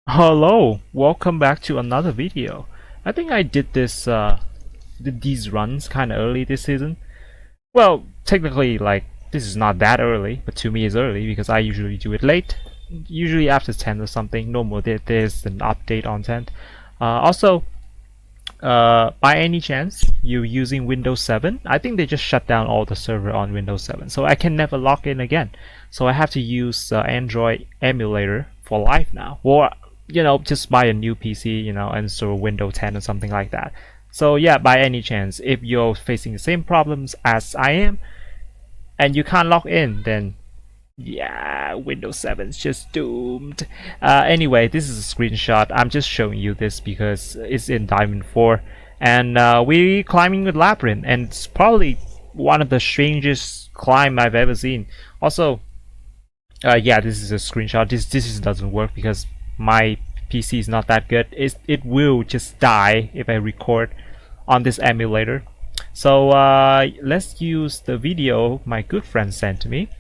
Hello, welcome back to another video. I think I did these runs kind of early this season. Well, technically, like this is not that early, but to me it's early because I usually do it late, usually after 10 or something. Normally there's an update on 10. By any chance you're using Windows 7, I think they just shut down all the server on Windows 7, so I can never log in again. So I have to use Android emulator for life now, or just buy a new PC, and install Windows 10 or something like that. So yeah, by any chance, if you're facing the same problems as I am, and you can't log in, then yeah, Windows 7 is just doomed. Anyway, this is a screenshot. I'm just showing you this because it's in Diamond 4, and we're climbing with Labrynth, and it's probably one of the strangest climb I've ever seen. Also, yeah, this is a screenshot. This doesn't work because my PC is not that good. It will just die if I record on this emulator. So let's use the video my good friend sent to me.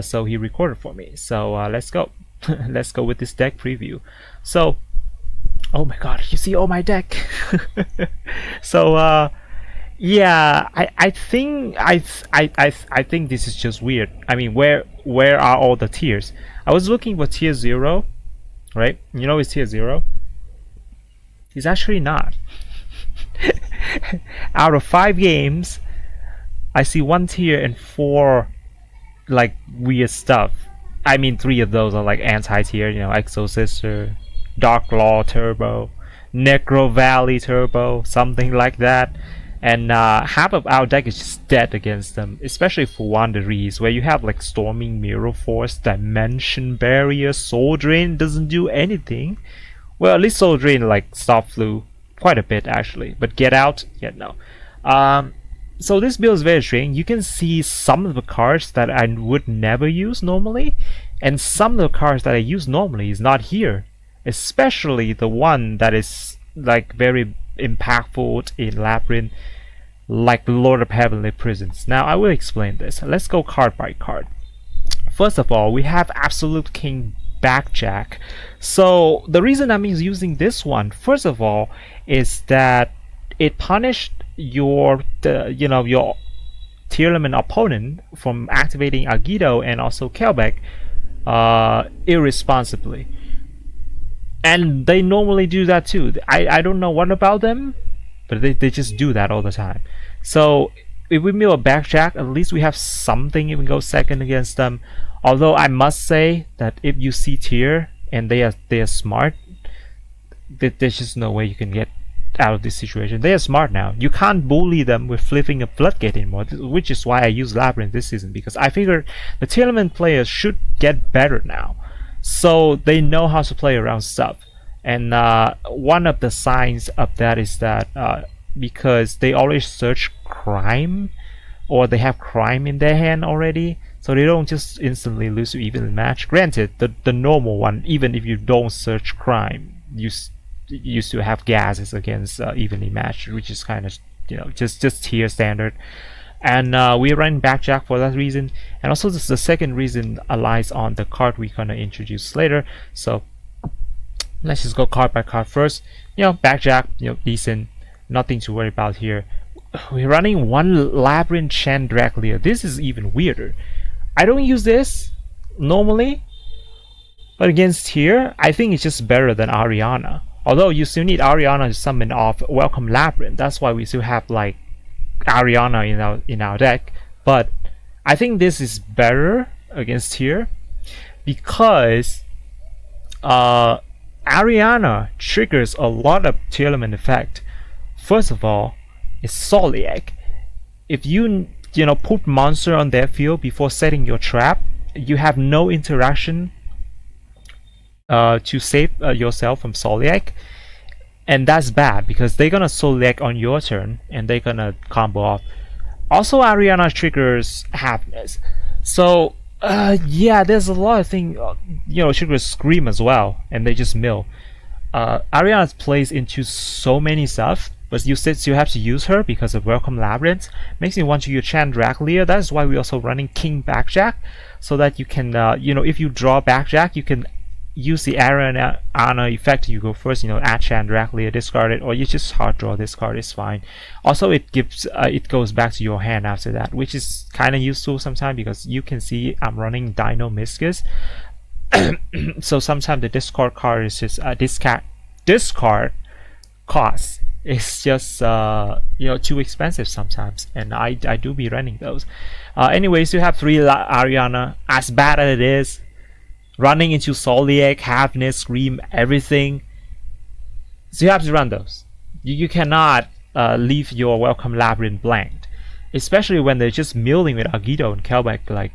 So he recorded for me. So let's go. Let's go with this deck preview. So, oh my god, you see all my deck. So yeah, I think I think this is just weird. I mean, where are all the tiers? I was looking for tier 0, right? You know it's tier 0. It's actually not. Out of 5 games, I see 1 tier and 4 like weird stuff. I mean, 3 of those are like anti-tier, Exo Dark Law Turbo, Necro Valley Turbo, something like that. And half of our deck is just dead against them, especially for Wanderers, where you have like Storming Mirror Force, Dimension Barrier, Soul Drain doesn't do anything. Well, at least Soul Drain like stop flu quite a bit actually, but Get Out, yeah, no. So this build is very strange. You can see some of the cards that I would never use normally, and some of the cards that I use normally is not here. Especially the one that is like very impactful in Labrynth, like Lord of Heavenly Prisons. Now I will explain this. Let's go card by card. First of all, we have Absolute King Backjack. So the reason I'm using this one, first of all, is that it punished your tier element opponent from activating Agito and also Kelbeck irresponsibly. And they normally do that too. I don't know what about them, but they just do that all the time. So if we mill a Backjack, at least we have something if we go second against them. Although I must say that if you see tier and they are smart, there's just no way you can get out of this situation. They are smart now. You can't bully them with flipping a Floodgate anymore, which is why I use Labrynth this season, because I figured the tier element players should get better now, so they know how to play around stuff. And one of the signs of that is that because they always search crime, or they have crime in their hand already, so they don't just instantly lose to even match. Granted, the normal one, even if you don't search crime, you used to have gases against evenly matched, which is kind of just tier standard. And we run Backjack for that reason, and also the second reason lies on the card we're gonna introduce later. So let's just go card by card first. Backjack, decent, nothing to worry about here. We're running one Labrynth Chandraglier. This is even weirder. I don't use this normally, but against here I think it's just better than Arianna. Although you still need Arianna to summon off Welcome Labrynth. That's why we still have like Arianna in our deck. But I think this is better against here because Arianna triggers a lot of tier element effect. First of all, it's Soliac. If you put monster on their field before setting your trap, you have no interaction to save yourself from Soliac, and that's bad because they're gonna Soliac on your turn and they're gonna combo off. Also, Arianna triggers Happiness, so yeah, there's a lot of things. Triggers Scream as well, and they just mill. Arianna plays into so many stuff, but you still have to use her because of Welcome Labyrinth. Makes me want to use Chandraglier. That's why we're also running King Backjack, so that you can if you draw Backjack, you can use the Arianna effect, you go first, you know, add Chandraglier, discard it, or you just hard draw this card, is fine. Also, it gives it goes back to your hand after that, which is kind of useful sometimes, because you can see I'm running Dinomischus. So sometimes the discard card is just discard cost is just you know, too expensive sometimes, and I do be running those. Anyways, you have 3 Arianna. As bad as it is, running into Soliek, Halfness, Scream, everything, so you have to run those. You cannot leave your Welcome Labyrinth blanked, especially when they're just milling with Agido and Kelbeck like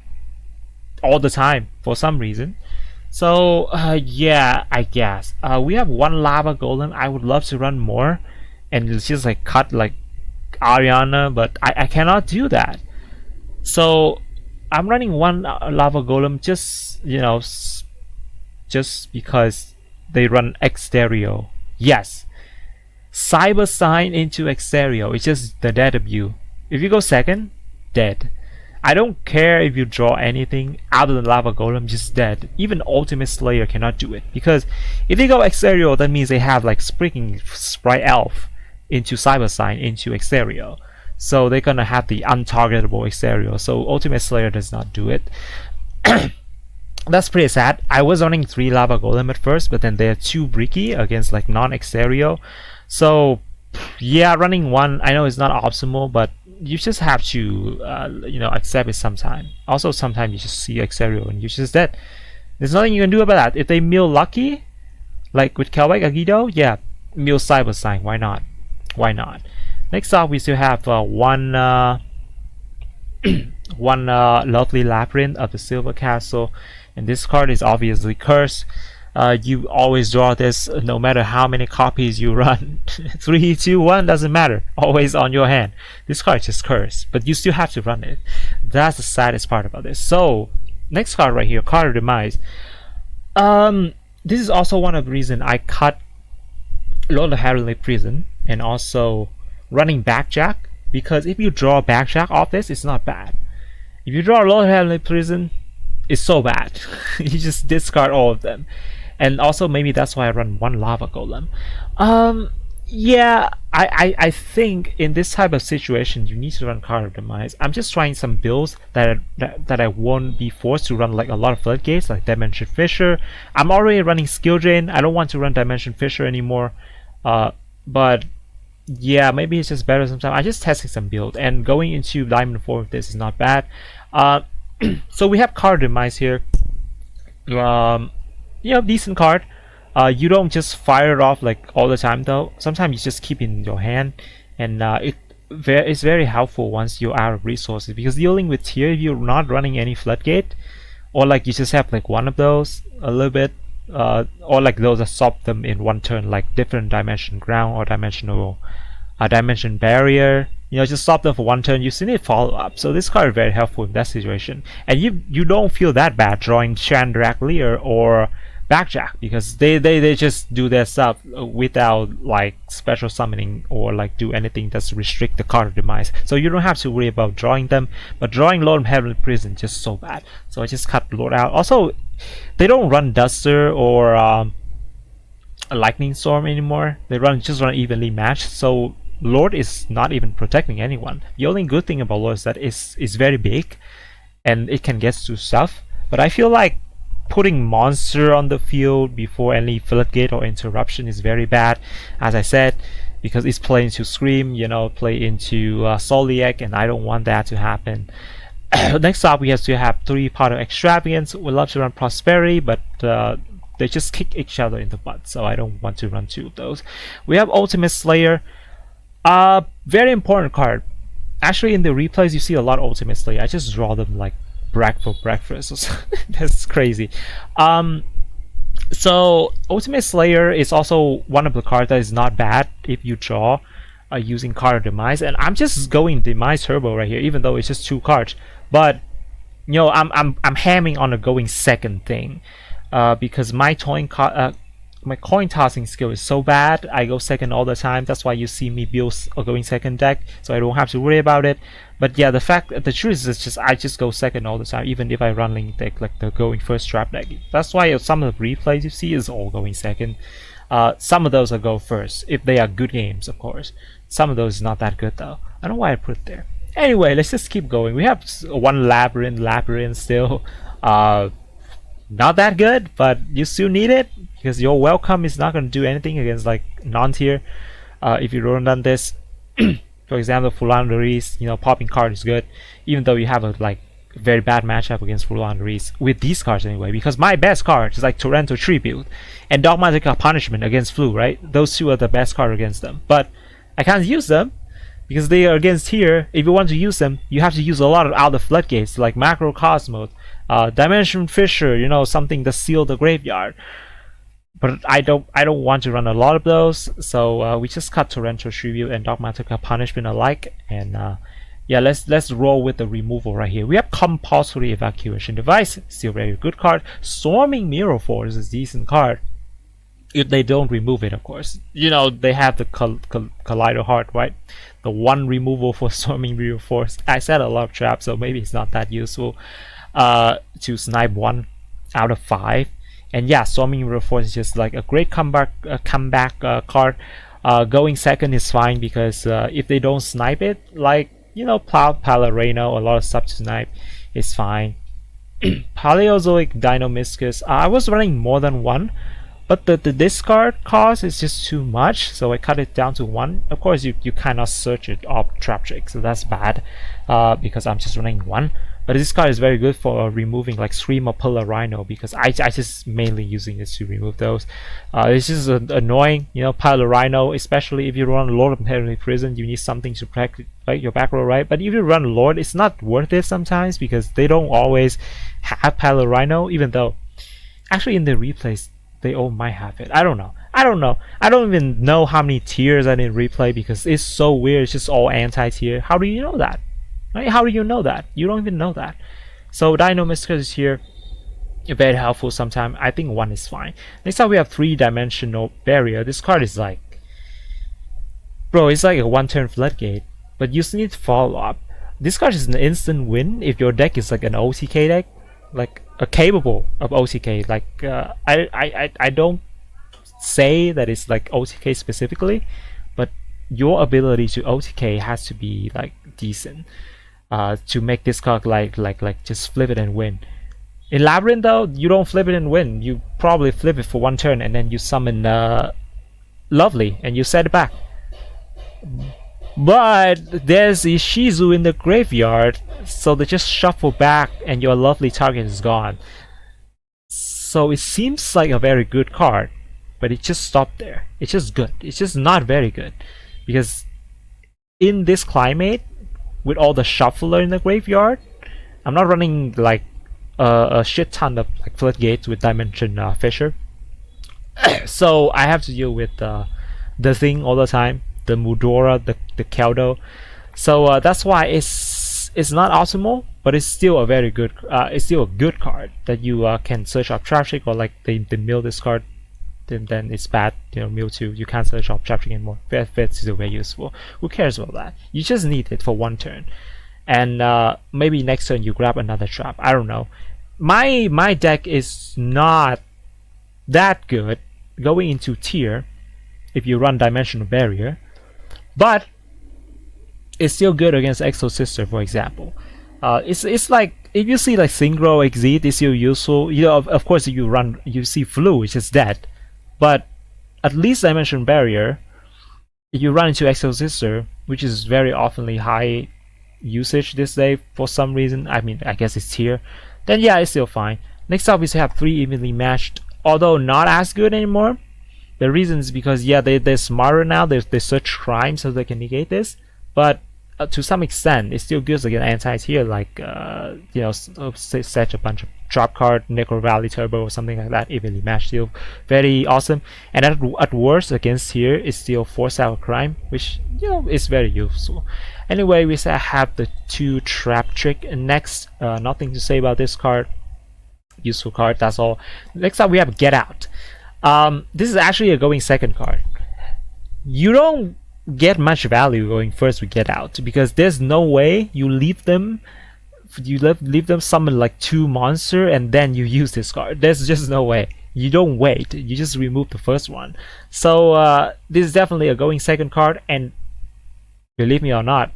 all the time for some reason. So yeah, I guess we have 1 Lava Golem. I would love to run more and it's just like cut like Arianna, but I cannot do that. So I'm running 1 Lava Golem, just, you know, just because they run Exterio. Yes, Cyber Sign into Exterio. It's just the dead of you. If you go second, dead. I don't care if you draw anything other than Lava Golem, just dead. Even Ultimate Slayer cannot do it, because if they go Exterio, that means they have like freaking Sprite Elf into Cyber Sign into Exterio. So they're gonna have the untargetable Exterio. So Ultimate Slayer does not do it. That's pretty sad. I was running 3 Lava Golem at first, but then they're too bricky against like non-Exterio. So yeah, running 1, I know it's not optimal, but you just have to you know, accept it sometime. Also, sometimes you just see Exterio and you're just dead. There's nothing you can do about that. If they mill Lucky, like with Kelbeck Agido, yeah, mill Cyber Sign. Why not? Why not? Next up, we still have one Lovely Labyrinth of the Silver Castle, and this card is obviously cursed. You always draw this no matter how many copies you run. 3, 2, 1 doesn't matter, always on your hand. This card is just cursed, but you still have to run it. That's the saddest part about this. So next card right here, Card of Demise. This is also one of the reasons I cut Lord of Heavenly Prison and also running Backjack, because if you draw Backjack off this, it's not bad. If you draw Lord of Heavenly Prison, it's so bad. You just discard all of them. And also maybe that's why I run 1 Lava Golem. Yeah, I think in this type of situation you need to run Card of Demise. I'm just trying some builds that I won't be forced to run like a lot of Floodgates, like Dimension Fisher. I'm already running Skill Drain. I don't want to run Dimension Fisher anymore. But yeah, maybe it's just better sometimes. I'm just testing some build, and going into Diamond 4 with this is not bad. So we have Card of Demise here. You know, decent card. You don't just fire it off like all the time though. Sometimes you just keep it in your hand, and it's very helpful once you're out of resources, because dealing with tier, if you're not running any Floodgate, or like you just have like 1 of those a little bit, or like those that stop them in 1 turn, like different dimension ground or dimension barrier, you know, just stop them for 1 turn. You still need follow up. So this card is very helpful in that situation, and you don't feel that bad drawing Chandraglier or Backjack, because they just do their stuff without like special summoning or like do anything that's restrict the Card of Demise. So you don't have to worry about drawing them, but drawing Lord of Heavenly Prison just so bad. So I just cut Lord out. Also, they don't run Duster or a Lightning Storm anymore. They just run evenly matched. So Lord is not even protecting anyone. The only good thing about Lord is that it's very big and it can get to stuff. But I feel like putting monster on the field before any Floodgate or interruption is very bad, as I said, because it's playing to Scream, you know, play into Soliek, and I don't want that to happen. Next up, we have to have 3 part of Extravagance. We love to run Prosperity, but they just kick each other in the butt, so I don't want to run 2 of those. We have Ultimate Slayer. Very important card. Actually, in the replays, you see a lot of Ultimate Slayer. I just draw them like for breakfast. That's crazy. So Ultimate Slayer is also one of the cards that is not bad if you draw using Card of Demise, and I'm just going Demise Turbo right here, even though it's just 2 cards. But you know, I'm hamming on a going second thing, because my toying my coin tossing skill is so bad. I go second all the time. That's why you see me build a going second deck, so I don't have to worry about it. But yeah, the truth is just I just go second all the time, even if I run link deck like the going first trap deck. That's why some of the replays you see is all going second. Some of those are go first if they are good games, of course. Some of those is not that good though. I don't know why I put it there. Anyway, let's just keep going. We have one Labrynth still. Not that good, but you still need it because your welcome is not going to do anything against like non-tier. If you don't run this, for example, Floodgates, you know, popping card is good, even though you have a like very bad matchup against Floodgates with these cards anyway. Because my best card is like Torrential Tribute and Dogmatic Punishment against Flu, right? Those two are the best card against them, but I can't use them because they are against here. If you want to use them, you have to use a lot of other floodgates like Macrocosmos, Dimension Fisher, you know, something to seal the graveyard. But I don't want to run a lot of those, so we just cut Torrential Tribute and Dogmatic Punishment alike, and yeah, let's roll with the removal right here. We have Compulsory Evacuation Device, still a very good card. Storming Mirror Force is a decent card if they don't remove it, of course. You know, they have the Collider Heart, right? The one removal for Storming Mirror Force. I set a lot of traps, so maybe it's not that useful to snipe 1 out of 5. And yeah, Storming Mirror Force is just like a great comeback card. Going second is fine because if they don't snipe it, like, you know, Palareno, a lot of stuff to snipe is fine. Paleozoic Dinomischus. I was running more than one, but the discard cost is just too much, so I cut it down to 1. Of course, you cannot search it off Trap Trick, so that's bad because I'm just running 1. But this card is very good for removing like Screamer, Palarino, because I just mainly using this to remove those. It's just annoying, you know, Palarino, especially if you run Lord of Heavenly Prison, you need something to protect your back row, right? But if you run Lord, it's not worth it sometimes because they don't always have Palarino, even though actually in the replays they all might have it. I don't know. I don't even know how many tiers I need replay because it's so weird. It's just all anti-tier. How do you know that? Right? How do you know that? You don't even know that. So Dinomischus is here. Very helpful sometimes. I think 1 is fine. Next up we have 3-dimensional barrier. This card is like, bro, it's like a 1-turn floodgate, but you still need to follow up. This card is an instant win if your deck is like an OTK deck, like a capable of OTK. Like I don't say that it's like OTK specifically, but your ability to OTK has to be like decent. To make this card like just flip it and win. In Labrynth though, you don't flip it and win. You probably flip it for 1 turn and then you summon Lovely and you set it back. But there's Ishizu in the graveyard, so they just shuffle back and your Lovely target is gone. So it seems like a very good card, but it just stopped there. It's just good. It's just not very good because in this climate, with all the shuffler in the graveyard, I'm not running like a shit ton of like floodgates with Dimension Fisher. So I have to deal with the thing all the time, the Mudora, the Keldo. So that's why it's not optimal, but it's still a very good it's still a good card that you can search up traffic, or like they mill this card, then it's bad, you know, Mewtwo, you can't search up traffic anymore. It's still very useful. Who cares about that? You just need it for 1 turn, and maybe next turn you grab another trap. I don't know. My deck is not that good going into tier if you run Dimensional Barrier, but it's still good against Exo Sister, for example. It's like if you see like Synchro Exit, it's still useful. You know, of course, if you see Flu, it's just dead. But at least Dimension Barrier, if you run into Exo Sister, which is very oftenly high usage this day for some reason, I mean, I guess it's here, then yeah, it's still fine. Next up is to have 3 evenly matched, although not as good anymore. The reason is because, yeah, they're smarter now, they search crime so they can negate this, but to some extent, it's still good against anti-tier, like, you know, set a bunch of drop card, Necro Valley Turbo or something like that. Evenly matched, still very awesome. And at worst, against tier, it's still force out crime, which, you know, is very useful. Anyway, we have the 2 Trap Trick. And next, nothing to say about this card. Useful card, that's all. Next up, we have Get Out. This is actually a going second card. You don't get much value going first with Get Out because there's no way you leave them summon like 2 monster and then you use this card. There's just no way. You don't wait, you just remove the first one. So this is definitely a going second card, and believe me or not,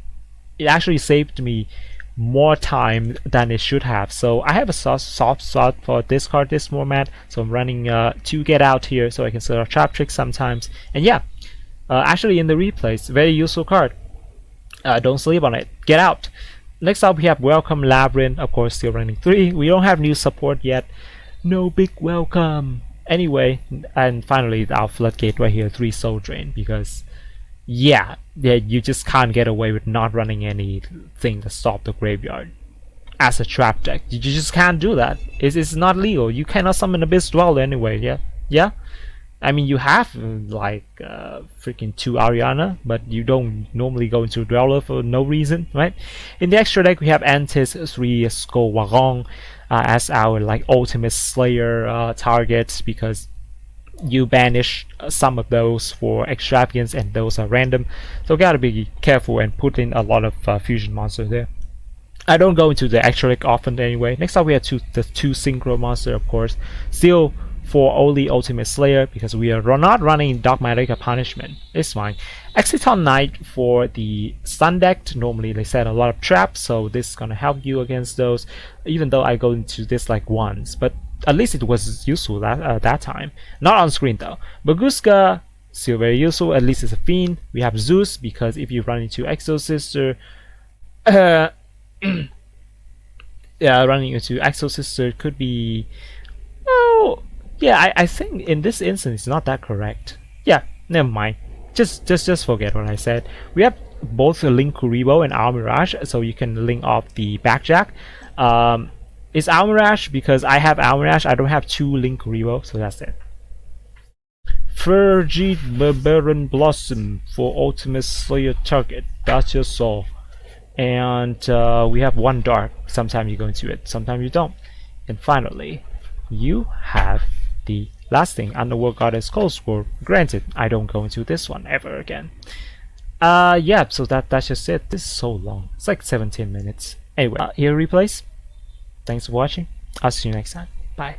it actually saved me more time than it should have. So I have a soft spot for this card, this format, so I'm running 2 Get Out here so I can set up Trap Trick sometimes. And yeah, actually in the replays, very useful card. Don't sleep on it. Get Out. Next up we have Welcome Labrynth, of course still running 3. We don't have new support yet. No big welcome. Anyway, and finally our Floodgate right here, 3 Soul Drain, because yeah, you just can't get away with not running anything to stop the graveyard as a trap deck. You just can't do that. It's not legal. You cannot summon Abyss Dweller anyway. Yeah. I mean, you have like freaking 2 Arianna, but you don't normally go into Dweller for no reason, right? In the extra deck, we have Antis, 3 Skull Wagon as our like ultimate Slayer targets, because you banish some of those for Extravagance and those are random. So gotta be careful and put in a lot of fusion monsters there. I don't go into the extra deck often anyway. Next up, we have the 2 Synchro monster, of course. Still for only Ultimate Slayer because we are not running Dogmatic Punishment. It's fine. Exciton Knight for the stun deck. Normally they set a lot of traps, so this is gonna help you against those. Even though I go into this like once, but at least it was useful that time. Not on screen though. Bagooska, still very useful. At least it's a fiend. We have Zeus because if you run into Exo Sister, yeah, running into Exo Sister could be. Oh. Yeah, I think in this instance it's not that correct. Yeah, never mind. Just forget what I said. We have both the Linkuriboh and Almiraj, so you can link off the backjack. It's Almiraj because I have Almiraj. I don't have 2 Linkuriboh, so that's it. Ferrijit Barren Blossom for Ultimate Slayer target. That's your soul. And we have 1 Dharc. Sometimes you go into it, sometimes you don't. And finally, you have the last thing, Underworld Goddess Cold Scroll. Granted, I don't go into this one ever again. Yeah, so that's just it. This is so long. It's like 17 minutes. Anyway, here replays. Thanks for watching. I'll see you next time. Bye.